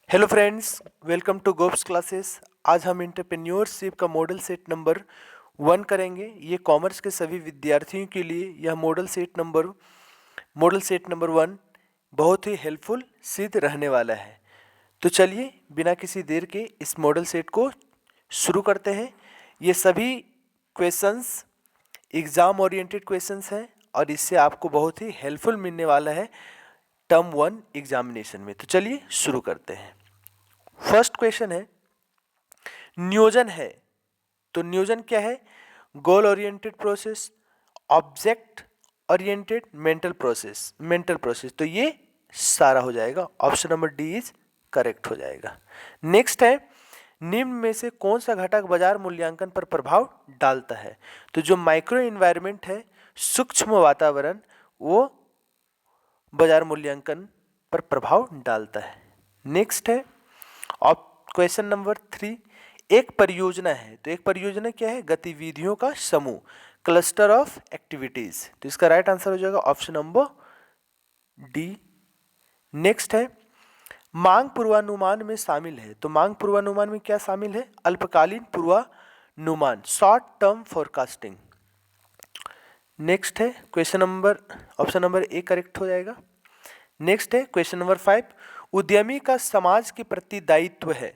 Hello friends, welcome to गोप्स classes. आज हम एंटरप्रेन्योरशिप का मॉडल सेट नंबर 1 करेंगे। ये कॉमर्स के सभी विद्यार्थियों के लिए यह मॉडल सेट नंबर 1 बहुत ही हेल्पफुल सिद्ध रहने वाला है। तो चलिए बिना किसी देर के इस मॉडल सेट को शुरू करते हैं। ये सभी क्वेश्चंस एग्ज़ाम ओरिएंटेड क्वेश्चंस हैं और इससे आपको बहुत ही हेल्पफुल मिलने वाला है टर्म 1 एग्जामिनेशन में। तो चलिए शुरू करते हैं। फर्स्ट क्वेश्चन है, नियोजन है। तो नियोजन क्या है? Goal oriented process, object oriented mental process. तो ये सारा हो जाएगा, option number D is correct हो जाएगा। नेक्स्ट है, निम्न में से कौन सा घटक बाजार मूल्यांकन पर प्रभाव डालता है? तो जो माइक्रो इन्वायरमेंट है, सूक्ष्म वातावरण, वो बाजार मूल्यांकन पर प्रभाव डालता है। नेक्स्ट है क्वेश्चन नंबर 3, एक परियोजना है। तो एक परियोजना क्या है? गतिविधियों का समूह, क्लस्टर ऑफ एक्टिविटीज। तो इसका राइट आंसर हो जाएगा ऑप्शन नंबर डी। नेक्स्ट है, मांग पूर्वानुमान में शामिल है। तो मांग पूर्वानुमान में क्या शामिल है? अल्पकालीन पूर्वानुमान, शॉर्ट टर्म फोरकास्टिंग। नेक्स्ट है ऑप्शन नंबर ए करेक्ट हो जाएगा। नेक्स्ट है क्वेश्चन नंबर 5, उद्यमी का समाज के प्रति दायित्व है।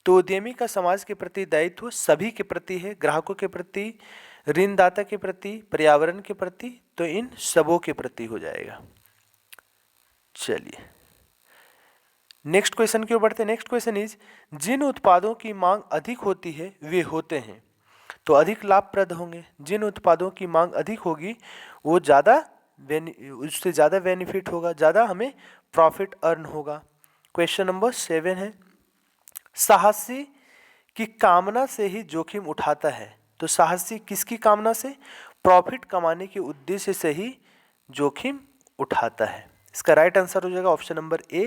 तो उद्यमी का समाज के प्रति दायित्व सभी के प्रति है, ग्राहकों के प्रति, ऋणदाता के प्रति, पर्यावरण के प्रति। तो इन सबों के प्रति हो जाएगा। चलिए नेक्स्ट क्वेश्चन की ओर बढ़ते हैं। नेक्स्ट क्वेश्चन इज, जिन उत्पादों की मांग अधिक होती है वे होते हैं। तो अधिक लाभप्रद होंगे। जिन उत्पादों की मांग अधिक होगी वो उससे ज़्यादा बेनिफिट होगा, ज़्यादा हमें प्रॉफिट अर्न होगा। क्वेश्चन नंबर 7 है, साहसी की कामना से ही जोखिम उठाता है। तो साहसी किसकी कामना से? प्रॉफिट कमाने के उद्देश्य से ही जोखिम उठाता है। इसका राइट आंसर हो जाएगा option number A,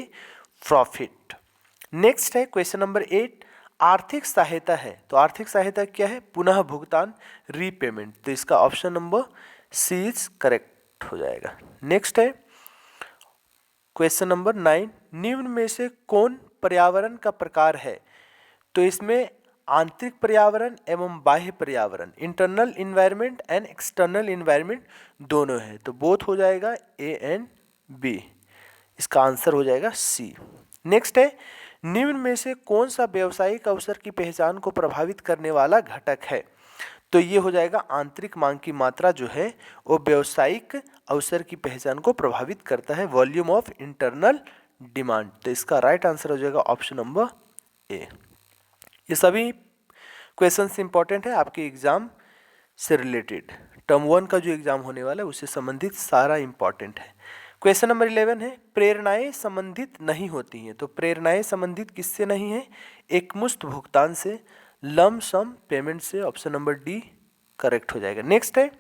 profit. Next है क्वेश्चन नंबर 8, आर्थिक सहायता है। तो आर्थिक सहायता क्या है? पुनः भुगतान, रीपेमेंट। तो इसका option number C is correct हो जाएगा। नेक्स्ट है क्वेश्चन नंबर 9, निम्न में से कौन पर्यावरण का प्रकार है? तो इसमें आंतरिक पर्यावरण एवं बाह्य पर्यावरण, internal environment and external environment दोनों है। तो बोथ हो जाएगा ए एंड बी। इसका आंसर हो जाएगा सी। नेक्स्ट है, निम्न में से कौन सा व्यावसायिक अवसर की पहचान को प्रभावित करने वाला घटक है? तो ये हो जाएगा आंतरिक मांग की मात्रा जो है वो व्यावसायिक अवसर की पहचान को प्रभावित करता है, वॉल्यूम ऑफ इंटरनल डिमांड। तो इसका राइट आंसर हो जाएगा ऑप्शन नंबर ए। ये सभी क्वेश्चंस इंपॉर्टेंट है आपके एग्जाम से रिलेटेड। टर्म 1 का जो एग्जाम होने वाला है उससे संबंधित सारा इंपॉर्टेंट है। क्वेश्चन नंबर 11 है, प्रेरणाएं संबंधित नहीं होती हैं। तो प्रेरणाएं संबंधित किससे नहीं है? एकमुश्त भुगतान से, लम सम पेमेंट से। ऑप्शन नंबर डी करेक्ट हो जाएगा। नेक्स्ट है,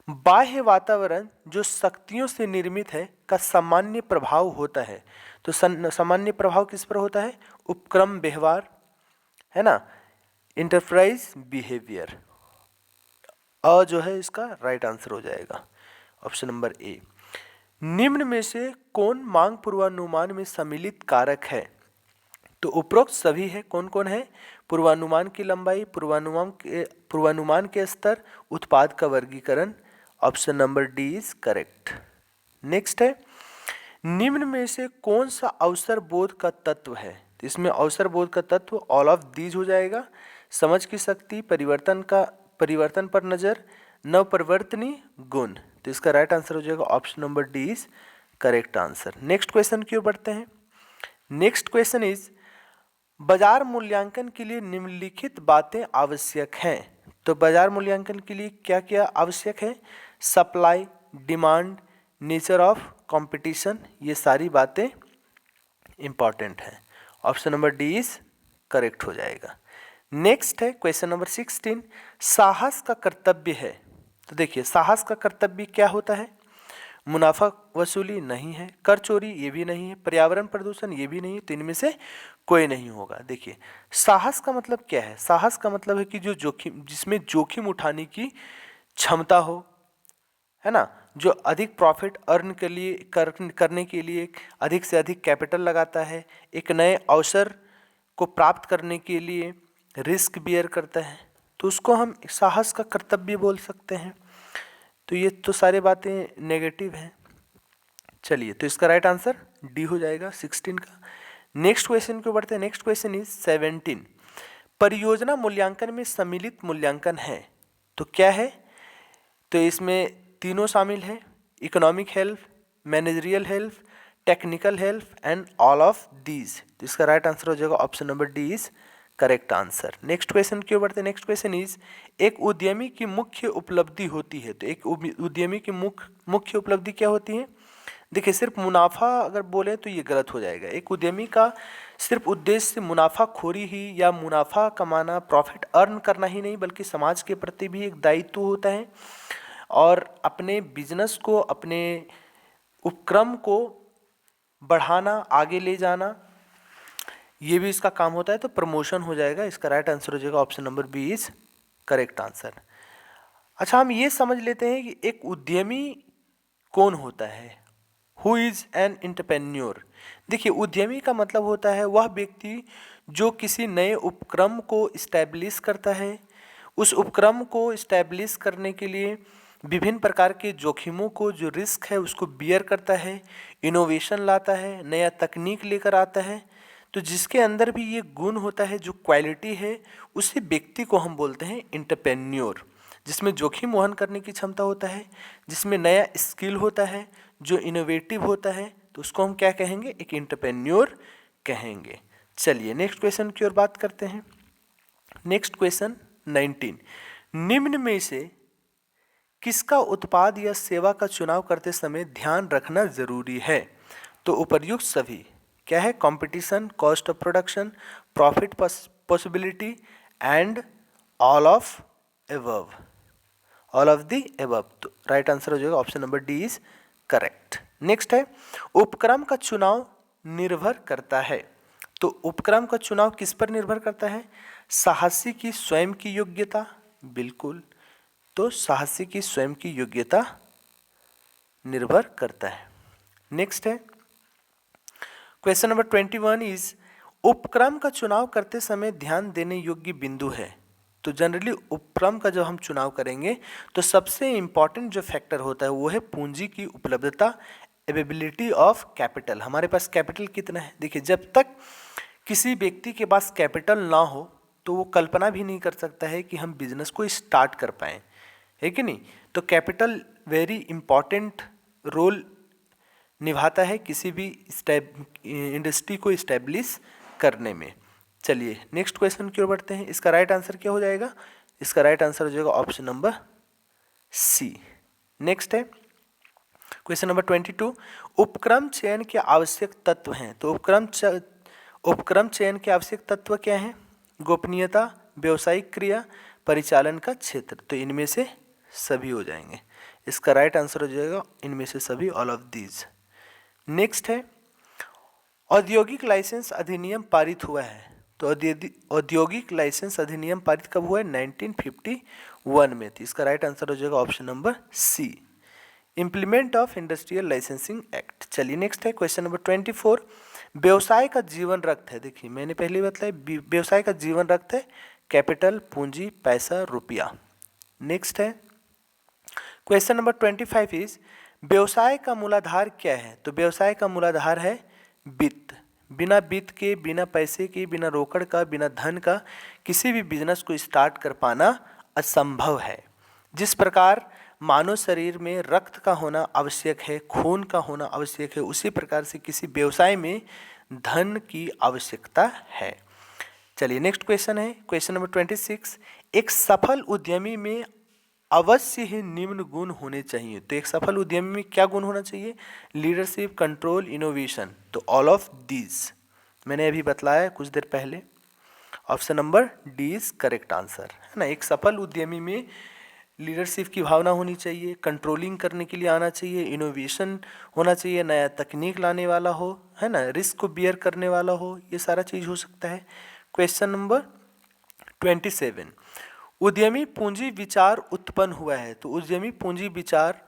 बाह्य वातावरण जो शक्तियों से निर्मित है का सामान्य प्रभाव होता है। तो सामान्य प्रभाव किस पर होता है? उपक्रम व्यवहार, है ना, इंटरप्राइज बिहेवियर। अ जो है इसका राइट आंसर हो जाएगा ऑप्शन नंबर ए। निम्न में से कौन मांग पूर्वानुमान में सम्मिलित कारक है? तो उपरोक्त सभी है। कौन कौन है? पूर्वानुमान की लंबाई, पूर्वानुमान के स्तर, उत्पाद का वर्गीकरण। Option number D is correct. Next है, निम्न में से कौन सा अवसर बोध का तत्व है? तो इसमें अवसर बोध का तत्व ऑल ऑफ दीज हो जाएगा। समझ की शक्ति, परिवर्तन पर नजर, नवपरिवर्तनीय गुण। तो इसका राइट आंसर हो जाएगा option number D is correct answer. Next question की ओर बढ़ते हैं। नेक्स्ट क्वेश्चन इज, बाजार मूल्यांकन के लिए निम्नलिखित बातें आवश्यक हैं। तो बाजार मूल्यांकन के लिए क्या क्या आवश्यक है? Supply, demand, nature of competition, ये सारी बातें इंपॉर्टेंट हैं। Option number D is correct हो जाएगा। नेक्स्ट है क्वेश्चन नंबर 16, साहस का कर्तव्य है। तो देखिए साहस का कर्तव्य क्या होता है? मुनाफा वसूली नहीं है, कर चोरी ये भी नहीं है, पर्यावरण प्रदूषण ये भी नहीं है। तो इनमें से कोई नहीं होगा। देखिए साहस का मतलब क्या है? साहस का मतलब है कि जो जिसमें जोखिम उठाने की क्षमता हो, है ना, जो अधिक प्रॉफिट अर्न के लिए करने के लिए अधिक से अधिक कैपिटल लगाता है, एक नए अवसर को प्राप्त करने के लिए रिस्क बियर करता है, तो उसको हम साहस का कर्तव्य बोल सकते हैं। तो ये तो सारी बातें नेगेटिव हैं। चलिए, तो इसका राइट आंसर डी हो जाएगा 16 का। नेक्स्ट क्वेश्चन को बढ़ते हैं। Next question is 17। परियोजना मूल्यांकन में सम्मिलित मूल्यांकन है तो क्या है? तो इसमें तीनों शामिल हैं, economic help, managerial help, technical help and all of these. तो इसका राइट आंसर हो जाएगा option number D is correct answer. Next question की ओर बढ़ते हैं। नेक्स्ट क्वेश्चन इज एक उद्यमी की मुख्य उपलब्धि होती है। तो एक उद्यमी की मुख्य उपलब्धि क्या होती है? देखिए, सिर्फ मुनाफा अगर बोले तो ये गलत हो जाएगा। एक उद्यमी का सिर्फ उद्देश्य मुनाफाखोरी ही या मुनाफा कमाना, प्रॉफिट अर्न करना ही नहीं, बल्कि समाज के प्रति भी एक दायित्व होता है और अपने बिजनेस को, अपने उपक्रम को बढ़ाना, आगे ले जाना, ये भी इसका काम होता है। तो प्रमोशन हो जाएगा। इसका राइट आंसर हो जाएगा option number B is correct answer. अच्छा, हम ये समझ लेते हैं कि एक उद्यमी कौन होता है। Who is an entrepreneur? देखिए, उद्यमी का मतलब होता है वह व्यक्ति जो किसी नए उपक्रम को इस्टेब्लिश करता है, उस उपक्रम को इस्टेब्लिश करने के लिए विभिन्न प्रकार के जोखिमों को, जो रिस्क है, उसको बियर करता है, इनोवेशन लाता है, नया तकनीक लेकर आता है। तो जिसके अंदर भी ये गुण होता है, जो क्वालिटी है, उसी व्यक्ति को हम बोलते हैं एंटरप्रेन्योर। जिसमें जोखिम वहन करने की क्षमता होता है, जिसमें नया स्किल होता है, जो इनोवेटिव होता है, तो उसको हम क्या कहेंगे? एक एंटरप्रेन्योर कहेंगे। चलिए, नेक्स्ट क्वेश्चन की ओर बात करते हैं। Next question 19। निम्न में से किसका उत्पाद या सेवा का चुनाव करते समय ध्यान रखना जरूरी है? तो उपर्युक्त सभी क्या है? Competition, cost of production, profit possibility and all of above. All of the above. तो राइट आंसर हो जाएगा option number D is correct. Next है, उपक्रम का चुनाव निर्भर करता है। तो उपक्रम का चुनाव किस पर निर्भर करता है? साहसी की स्वयं की योग्यता, बिल्कुल। तो साहसी की स्वयं की योग्यता निर्भर करता है। नेक्स्ट है क्वेश्चन नंबर 21 इज उपक्रम का चुनाव करते समय ध्यान देने योग्य बिंदु है। तो जनरली उपक्रम का जब हम चुनाव करेंगे तो सबसे इंपॉर्टेंट जो फैक्टर होता है वो है पूंजी की उपलब्धता, अवेलेबिलिटी ऑफ कैपिटल। हमारे पास कैपिटल कितना है? देखिए, जब तक किसी व्यक्ति के पास कैपिटल ना हो तो वो कल्पना भी नहीं कर सकता है कि हम बिजनेस को स्टार्ट कर पाएँ, है कि नहीं? तो कैपिटल वेरी इंपॉर्टेंट रोल निभाता है किसी भी इंडस्ट्री को इस्टेब्लिश करने में। चलिए, नेक्स्ट क्वेश्चन की ओर बढ़ते हैं। इसका राइट आंसर क्या हो जाएगा? इसका राइट आंसर हो जाएगा ऑप्शन नंबर सी। नेक्स्ट है क्वेश्चन नंबर 22। उपक्रम चयन के आवश्यक तत्व हैं। तो उपक्रम चयन के आवश्यक तत्व क्या हैं? गोपनीयता, व्यवसायिक क्रिया, परिचालन का क्षेत्र। तो इनमें से सभी हो जाएंगे। इसका राइट आंसर हो जाएगा इनमें से सभी, ऑल ऑफ दीज। नेक्स्ट है औद्योगिक लाइसेंस अधिनियम पारित हुआ है। तो औद्योगिक लाइसेंस अधिनियम पारित कब हुआ है? 1951 में। तो इसका राइट आंसर हो जाएगा option number C, implement of industrial licensing act. चलिए, नेक्स्ट है क्वेश्चन नंबर 24। व्यवसाय का जीवन रक्त है। देखिए, मैंने पहले बताया व्यवसाय का जीवन रक्त है कैपिटल, पूंजी, पैसा, रुपया। नेक्स्ट है क्वेश्चन नंबर 25 इज व्यवसाय का मूलाधार क्या है? तो व्यवसाय का मूलाधार है वित्त। बिना वित्त के, बिना पैसे के, बिना रोकड़ का, बिना धन का किसी भी बिजनेस को स्टार्ट कर पाना असंभव है। जिस प्रकार मानव शरीर में रक्त का होना आवश्यक है, खून का होना आवश्यक है, उसी प्रकार से किसी व्यवसाय में धन की आवश्यकता है। चलिए, नेक्स्ट क्वेश्चन है क्वेश्चन नंबर 26। एक सफल उद्यमी में अवश्य ही निम्न गुण होने चाहिए। तो एक सफल उद्यमी में क्या गुण होना चाहिए? Leadership, control, innovation. तो ऑल ऑफ दीज मैंने अभी बतलाया कुछ देर पहले। Option number D is correct answer, है ना। एक सफल उद्यमी में लीडरशिप की भावना होनी चाहिए, कंट्रोलिंग करने के लिए आना चाहिए, इनोवेशन होना चाहिए, नया तकनीक लाने वाला हो, है ना, रिस्क को बियर करने वाला हो, ये सारा चीज़ हो सकता है। Question number 27। उद्यमी पूंजी विचार उत्पन्न हुआ है। तो उद्यमी पूंजी विचार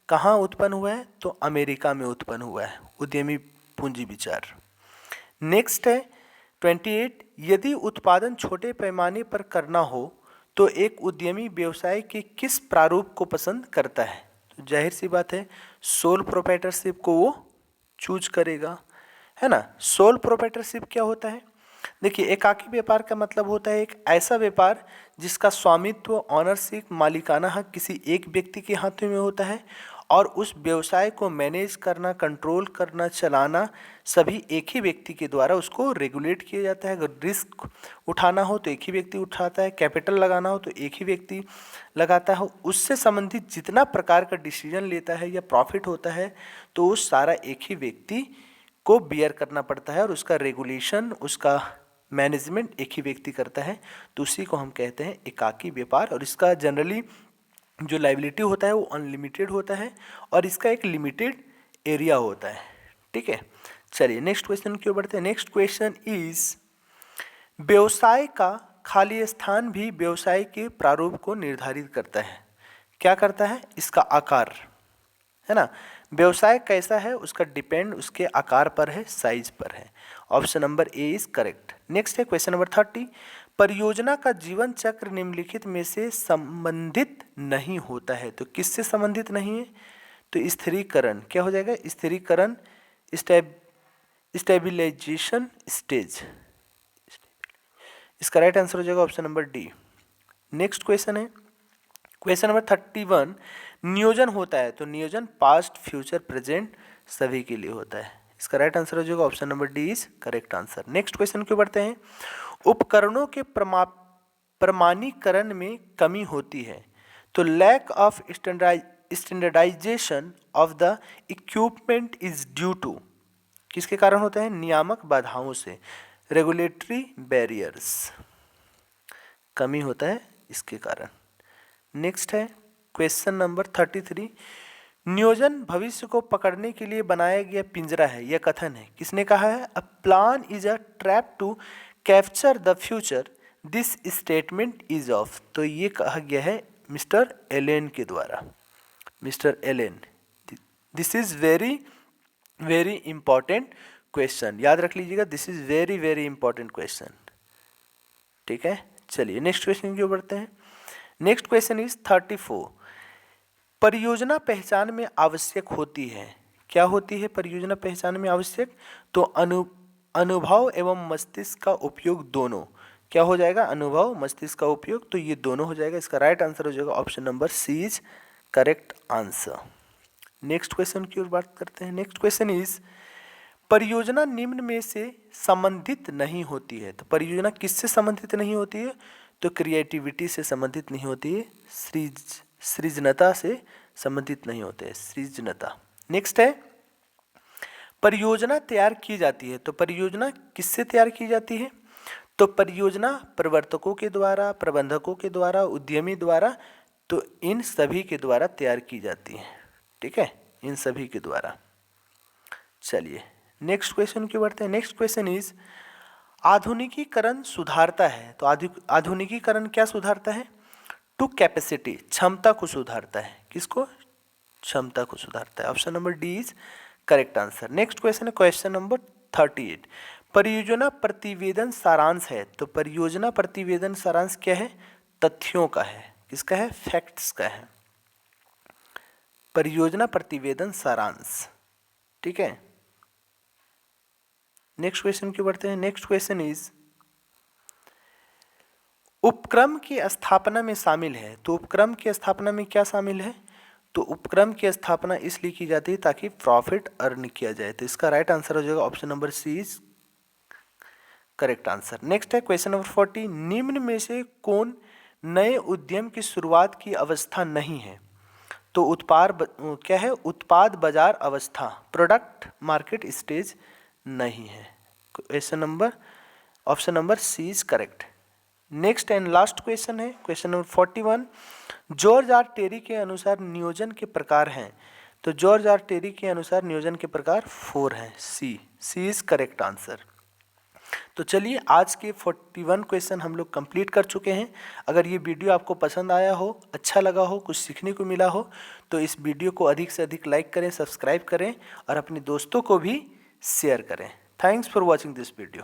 कहाँ उत्पन्न हुआ है? तो अमेरिका में उत्पन्न हुआ है उद्यमी पूंजी विचार। नेक्स्ट है 28, यदि उत्पादन छोटे पैमाने पर करना हो तो एक उद्यमी व्यवसाय के किस प्रारूप को पसंद करता है? तो जाहिर सी बात है सोल प्रोप्राइटरशिप को वो चूज करेगा, है ना। सोल प्रोप्राइटरशिप क्या होता है? देखिए, एकाकी व्यापार का मतलब होता है एक ऐसा व्यापार जिसका स्वामित्व, ऑनरशिप, मालिकाना हक किसी एक व्यक्ति के हाथों में होता है और उस व्यवसाय को मैनेज करना, कंट्रोल करना, चलाना सभी एक ही व्यक्ति के द्वारा उसको रेगुलेट किया जाता है। अगर रिस्क उठाना हो तो एक ही व्यक्ति उठाता है, कैपिटल लगाना हो तो एक ही व्यक्ति लगाता है, उससे संबंधित जितना प्रकार का डिसीजन लेता है या प्रॉफिट होता है तो वो सारा एक ही व्यक्ति को बियर करना पड़ता है और उसका रेगुलेशन, उसका मैनेजमेंट एक ही व्यक्ति करता है। तो उसी को हम कहते हैं एकाकी व्यापार। और इसका जनरली जो लायबिलिटी होता है वो अनलिमिटेड होता है और इसका एक लिमिटेड एरिया होता है। ठीक है, चलिए नेक्स्ट क्वेश्चन की ओर बढ़ते हैं। नेक्स्ट क्वेश्चन इज, व्यवसाय का खाली स्थान भी व्यवसाय के प्रारूप को निर्धारित करता है। क्या करता है? इसका आकार, है ना। व्यवसाय कैसा है उसका डिपेंड उसके आकार पर है, साइज पर है। Option number A is correct. Next है क्वेश्चन नंबर 30, परियोजना का जीवन चक्र निम्नलिखित में से संबंधित नहीं होता है। तो किससे संबंधित नहीं है? तो स्थिरीकरण, क्या हो जाएगा? स्थिरीकरण, स्टेबिलाईजेशन स्टेज। इसका राइट आंसर हो जाएगा option number D. Next question है क्वेश्चन नंबर 31, नियोजन होता है। तो नियोजन पास्ट, फ्यूचर, प्रेजेंट सभी के लिए होता है। इसका राइट आंसर हो जाएगा option number D is correct answer. Next question क्यों बढ़ते हैं। उपकरणों के प्रमाणीकरण में कमी होती है। तो lack of standardisation of the equipment is due to, किसके कारण होता है? नियामक बाधाओं से, रेगुलेटरी बैरियर्स, कमी होता है इसके कारण। नेक्स्ट है क्वेश्चन नंबर 33, नियोजन भविष्य को पकड़ने के लिए बनाया गया पिंजरा है। यह कथन है, किसने कहा है? A plan is a trap to capture the future, this statement is of. तो ये कहा गया है मिस्टर एलेन के द्वारा। Mister Allen, this is very very important question, याद रख लीजिएगा, this is very very important question. ठीक है, चलिए नेक्स्ट क्वेश्चन की ओर बढ़ते हैं। नेक्स्ट क्वेश्चन इज 34, परियोजना पहचान में आवश्यक होती है। क्या होती है परियोजना पहचान में आवश्यक? तो अनुभव एवं मस्तिष्क का उपयोग दोनों। क्या हो जाएगा? अनुभव, मस्तिष्क का उपयोग, तो ये दोनों हो जाएगा। इसका राइट आंसर हो जाएगा option number C is correct answer. Next question की ओर बात करते हैं। नेक्स्ट क्वेश्चन इज, परियोजना निम्न में से संबंधित नहीं होती है। तो परियोजना किससे संबंधित नहीं होती है? तो क्रिएटिविटी से संबंधित नहीं होती है, सृजनता से संबंधित नहीं होते हैं, सृजनता। नेक्स्ट है, परियोजना तैयार की जाती है। तो परियोजना किससे तैयार की जाती है? तो परियोजना प्रवर्तकों के द्वारा, प्रबंधकों के द्वारा, उद्यमी द्वारा, तो इन सभी के द्वारा तैयार की जाती है। ठीक है, इन सभी के द्वारा। चलिए नेक्स्ट क्वेश्चन की बढ़ते हैं। नेक्स्ट क्वेश्चन इज, आधुनिकीकरण सुधारता है। तो आधुनिकीकरण क्या सुधारता है? टू कैपेसिटी, क्षमता को सुधारता है। किसको? क्षमता को सुधारता है। Option number D is correct answer. Next question है क्वेश्चन नंबर 38, परियोजना प्रतिवेदन सारांश है। तो परियोजना प्रतिवेदन सारांश क्या है? तथ्यों का है। किसका है? फैक्ट्स का है। परियोजना प्रतिवेदन सारांश। ठीक है, नेक्स्ट क्वेश्चन की बढ़ते हैं। नेक्स्ट क्वेश्चन इज, उपक्रम की स्थापना में शामिल है। तो उपक्रम की स्थापना में क्या शामिल है? तो उपक्रम की स्थापना इसलिए की जाती है ताकि प्रॉफिट अर्न किया जाए। तो इसका राइट आंसर हो जाएगा option number C is correct answer. Next है क्वेश्चन नंबर 40, निम्न में से कौन नए उद्यम की शुरुआत की अवस्था नहीं है? तो क्या है? उत्पाद बाजार अवस्था, प्रोडक्ट मार्केट स्टेज नहीं है। Question number option number C is correct. Next and last question है question number 41, George R Terry के अनुसार नियोजन के प्रकार हैं। तो जॉर्ज आर टेरी के अनुसार नियोजन के प्रकार 4 हैं। सी इज करेक्ट आंसर। तो चलिए आज के 41 क्वेश्चन हम लोग कंप्लीट कर चुके हैं। अगर ये वीडियो आपको पसंद आया हो, अच्छा लगा हो, कुछ सीखने को मिला हो तो इस वीडियो को अधिक से अधिक लाइक करें, सब्सक्राइब करें और अपने दोस्तों को भी शेयर करें। Thanks for watching this video.